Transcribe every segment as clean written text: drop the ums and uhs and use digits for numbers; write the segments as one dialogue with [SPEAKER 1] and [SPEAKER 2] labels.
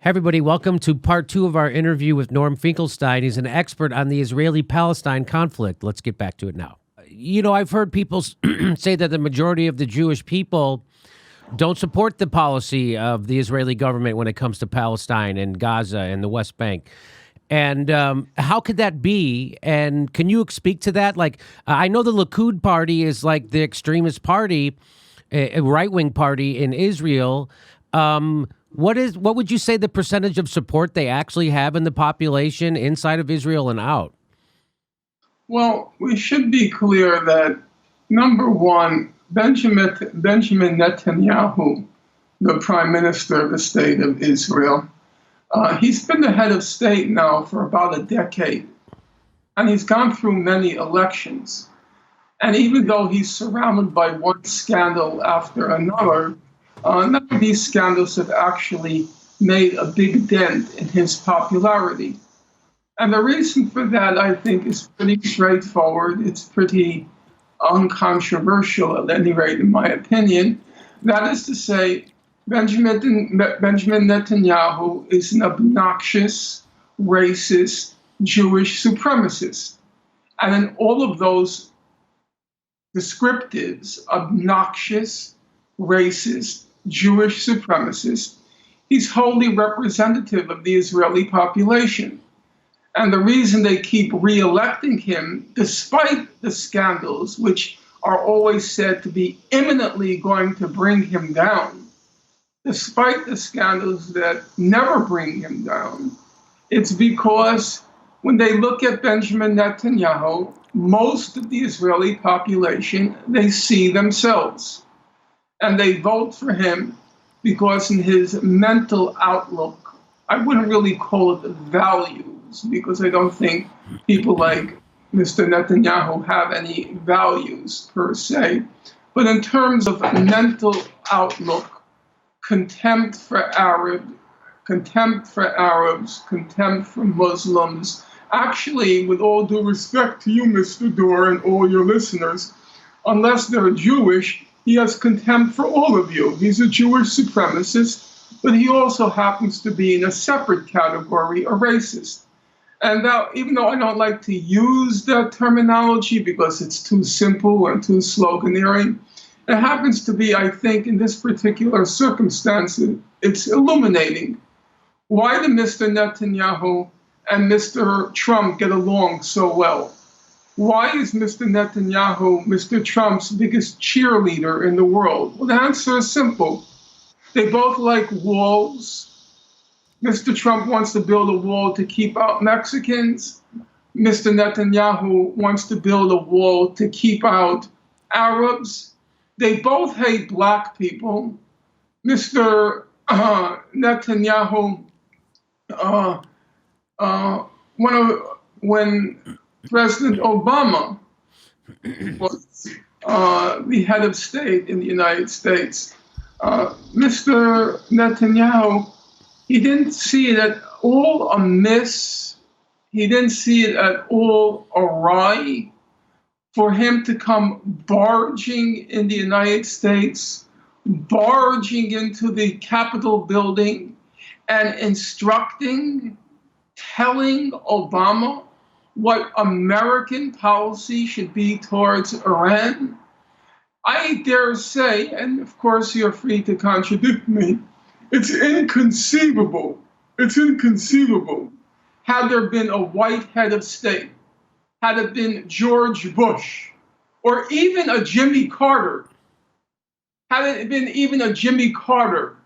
[SPEAKER 1] Hey everybody, welcome to part 2 of our interview with Norm Finkelstein. He's an expert on the Israeli-Palestine conflict. Let's get back to it now. You know, I've heard people say that the majority of the Jewish people don't support the policy of the Israeli government when it comes to Palestine and Gaza and the West Bank. And how could that be? And can you speak to that? Like, I know the Likud party is like the extremist party, a right-wing party in Israel. What would you say the percentage of support they actually have in the population inside of Israel and out?
[SPEAKER 2] Well, we should be clear that, number one, Benjamin Netanyahu, the prime minister of the state of Israel, he's been the head of state now for about a decade, and he's gone through many elections. And even though he's surrounded by one scandal after another, none of these scandals have actually made a big dent in his popularity. And the reason for that, I think, is pretty straightforward. It's pretty uncontroversial, at any rate, in my opinion. That is to say, Benjamin Netanyahu is an obnoxious, racist, Jewish supremacist. And in all of those descriptives, obnoxious, racist, Jewish supremacist, he's wholly representative of the Israeli population. And the reason they keep re-electing him, despite the scandals, which are always said to be imminently going to bring him down, despite the scandals that never bring him down, it's because when they look at Benjamin Netanyahu, most of the Israeli population, they see themselves. And they vote for him because in his mental outlook, I wouldn't really call it values, because I don't think people like Mr. Netanyahu have any values per se. But in terms of mental outlook, contempt for Arabs, contempt for Muslims. Actually, with all due respect to you, Mr. Dore, and all your listeners, unless they're Jewish, he has contempt for all of you. He's a Jewish supremacist, but he also happens to be in a separate category, a racist. And now, even though I don't like to use that terminology because it's too simple and too sloganeering, it happens to be, I think, in this particular circumstance, it's illuminating. Why do Mr. Netanyahu and Mr. Trump get along so well? Why is Mr. Netanyahu Mr. Trump's biggest cheerleader in the world? Well, the answer is simple. They both like walls. Mr. Trump wants to build a wall to keep out Mexicans. Mr. Netanyahu wants to build a wall to keep out Arabs. They both hate black people. Mr. Netanyahu, when President Obama was the head of state in the United States, Mr. Netanyahu, he didn't see it at all amiss. He didn't see it at all awry for him to come barging in the United States, barging into the Capitol building and instructing, telling Obama what American policy should be towards Iran. I dare say, and of course you're free to contradict me, it's inconceivable. It's inconceivable. Had there been a white head of state, had it been George Bush, or even a Jimmy Carter, had it been even a Jimmy Carter,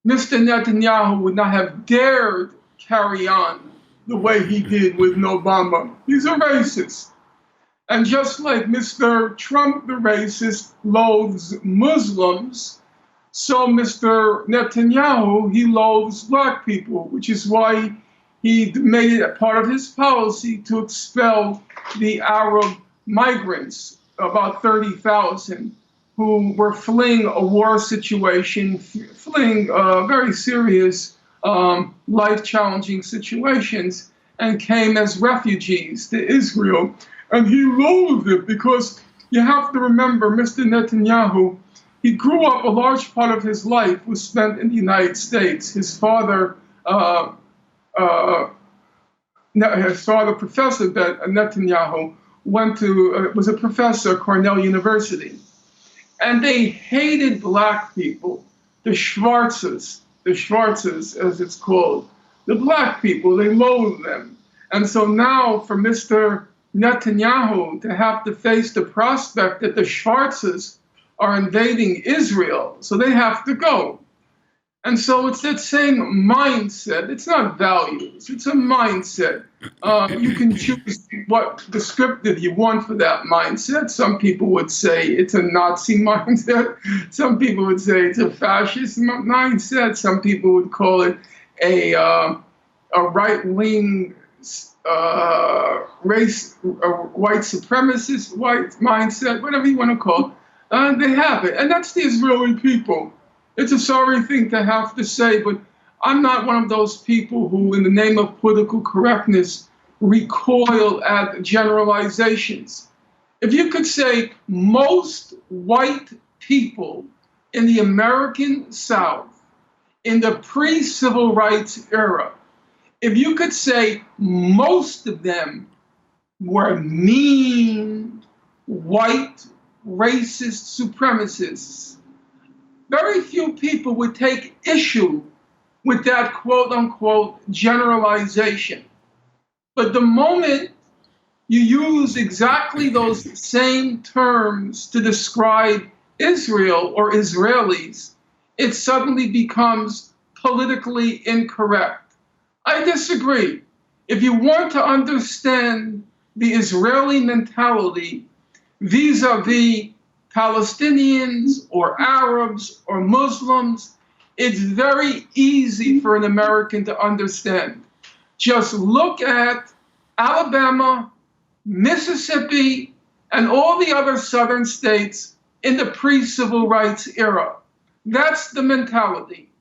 [SPEAKER 2] Mr. Netanyahu would not have dared carry on the way he did with Obama. He's a racist. And just like Mr. Trump, the racist, loathes Muslims, so Mr. Netanyahu, he loathes black people, which is why he made it a part of his policy to expel the Arab migrants, about 30,000, who were fleeing a war situation, fleeing very serious, life-challenging situations, and came as refugees to Israel. And he loathed it because you have to remember, Mr. Netanyahu, he grew up, a large part of his life was spent in the United States. His father uh, uh, I saw the professor that Netanyahu was a professor at Cornell University, and they hated black people, the Schwarzes as it's called, the black people, they loathed them. And so now for Mr. Netanyahu to have to face the prospect that the Schwarzes are invading Israel, so they have to go. And so it's that same mindset. It's not values, it's a mindset. You can choose what descriptive you want for that mindset. Some people would say it's a Nazi mindset. Some people would say it's a fascist mindset. Some people would call it a right-wing white supremacist white mindset, whatever you want to call it. They have it. And that's the Israeli people. It's a sorry thing to have to say, but I'm not one of those people who, in the name of political correctness, recoil at generalizations. If you could say most white people in the American South in the pre-civil rights era, if you could say most of them were mean, white, racist supremacists, very few people would take issue with that quote unquote generalization. But the moment you use exactly those same terms to describe Israel or Israelis, it suddenly becomes politically incorrect. I disagree. If you want to understand the Israeli mentality vis-a-vis Palestinians or Arabs or Muslims, it's very easy for an American to understand. Just look at Alabama, Mississippi, and all the other southern states in the pre-civil rights era. That's the mentality.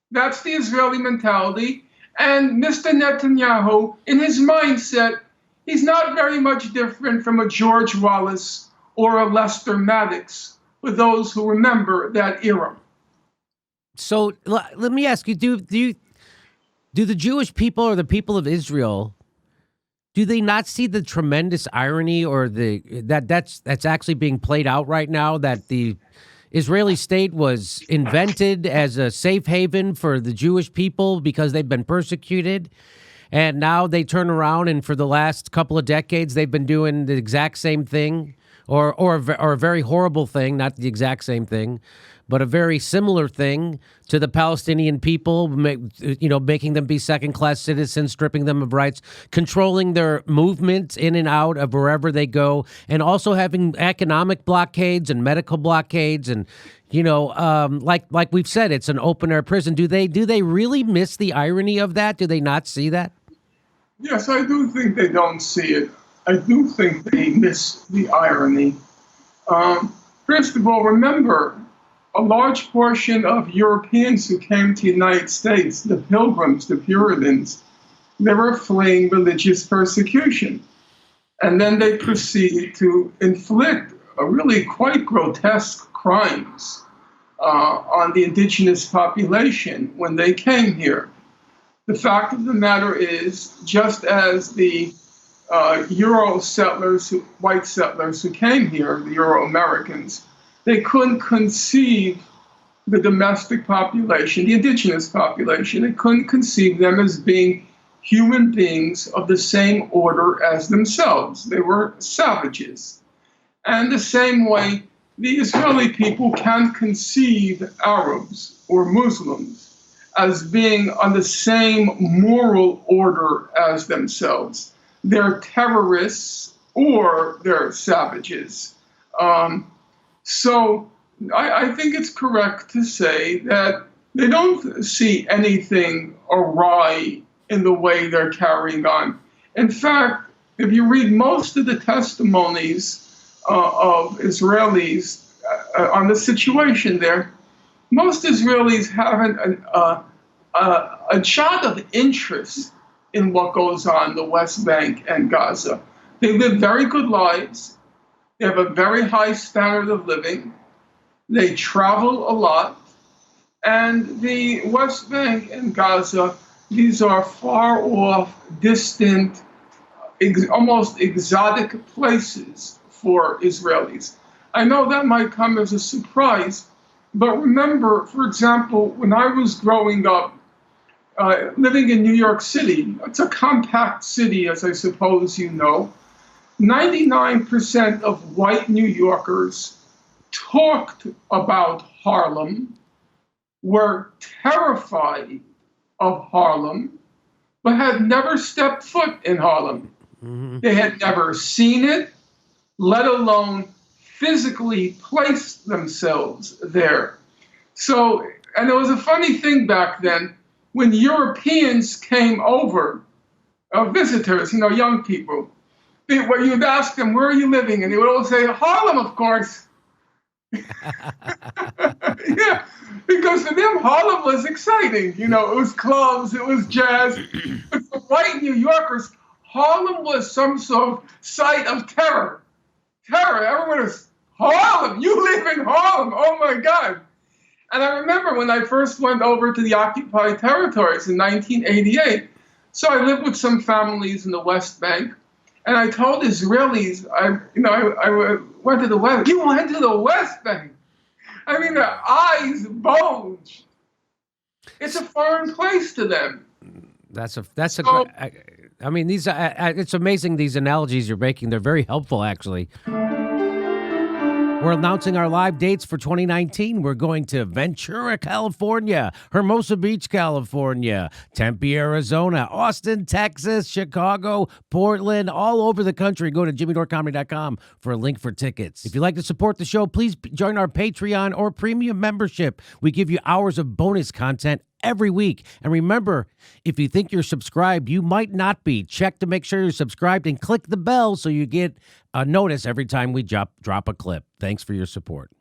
[SPEAKER 2] That's the Israeli mentality. And Mr. Netanyahu, in his mindset, he's not very much different from a George Wallace or a Lester Maddox, for those who remember that era.
[SPEAKER 1] So let me ask you: Do the Jewish people or the people of Israel, do they not see the tremendous irony or that's actually being played out right now? That the Israeli state was invented as a safe haven for the Jewish people because they've been persecuted. And now they turn around and for the last couple of decades, they've been doing the exact same thing or a very horrible thing, not the exact same thing, but a very similar thing to the Palestinian people, making them be second-class citizens, stripping them of rights, controlling their movement in and out of wherever they go, and also having economic blockades and medical blockades. And, like we've said, it's an open-air prison. Do they really miss the irony of that? Do they not see that?
[SPEAKER 2] Yes, I do think they don't see it. I do think they miss the irony. First of all, remember, a large portion of Europeans who came to the United States, the Pilgrims, the Puritans, they were fleeing religious persecution. And then they proceeded to inflict a really quite grotesque crimes on the indigenous population when they came here. The fact of the matter is, just as the Euro settlers, white settlers who came here, the Euro Americans, they couldn't conceive the domestic population, the indigenous population, they couldn't conceive them as being human beings of the same order as themselves. They were savages. And the same way, the Israeli people can't conceive Arabs or Muslims as being on the same moral order as themselves. They're terrorists or they're savages. So I think it's correct to say that they don't see anything awry in the way they're carrying on. In fact, if you read most of the testimonies of Israelis on the situation there, most Israelis haven't a jot of interest in what goes on in the West Bank and Gaza. They live very good lives. They have a very high standard of living. They travel a lot. And the West Bank and Gaza These are far off, distant, almost exotic places for Israelis. I know that might come as a surprise, but remember, for example, when I was growing up, living in New York City, it's a compact city, as I suppose you know. 99% of white New Yorkers talked about Harlem, were terrified of Harlem, but had never stepped foot in Harlem. Mm-hmm. They had never seen it, let alone physically place themselves there. So, and it was a funny thing back then, when Europeans came over, visitors, young people, where you'd ask them, where are you living? And they would all say, Harlem, of course. Yeah, because for them, Harlem was exciting. It was clubs, it was jazz. But for white New Yorkers, Harlem was some sort of site of terror. Terror. Everyone was, Harlem, you live in Harlem. Oh my God. And I remember when I first went over to the occupied territories in 1988. So I lived with some families in the West Bank. And I told Israelis, I went to the West. You went to the West Bank. I mean, their eyes bulged. It's a foreign place to them.
[SPEAKER 1] I mean, these it's amazing, these analogies you're making. They're very helpful, actually. We're announcing our live dates for 2019. We're going to Ventura, California, Hermosa Beach, California, Tempe, Arizona, Austin, Texas, Chicago, Portland, all over the country. Go to jimmydorecomedy.com for a link for tickets. If you'd like to support the show, please join our Patreon or premium membership. We give you hours of bonus content every week. And remember, if you think you're subscribed, you might not be. Check to make sure you're subscribed and click the bell so you get a notice every time we drop a clip. Thanks for your support.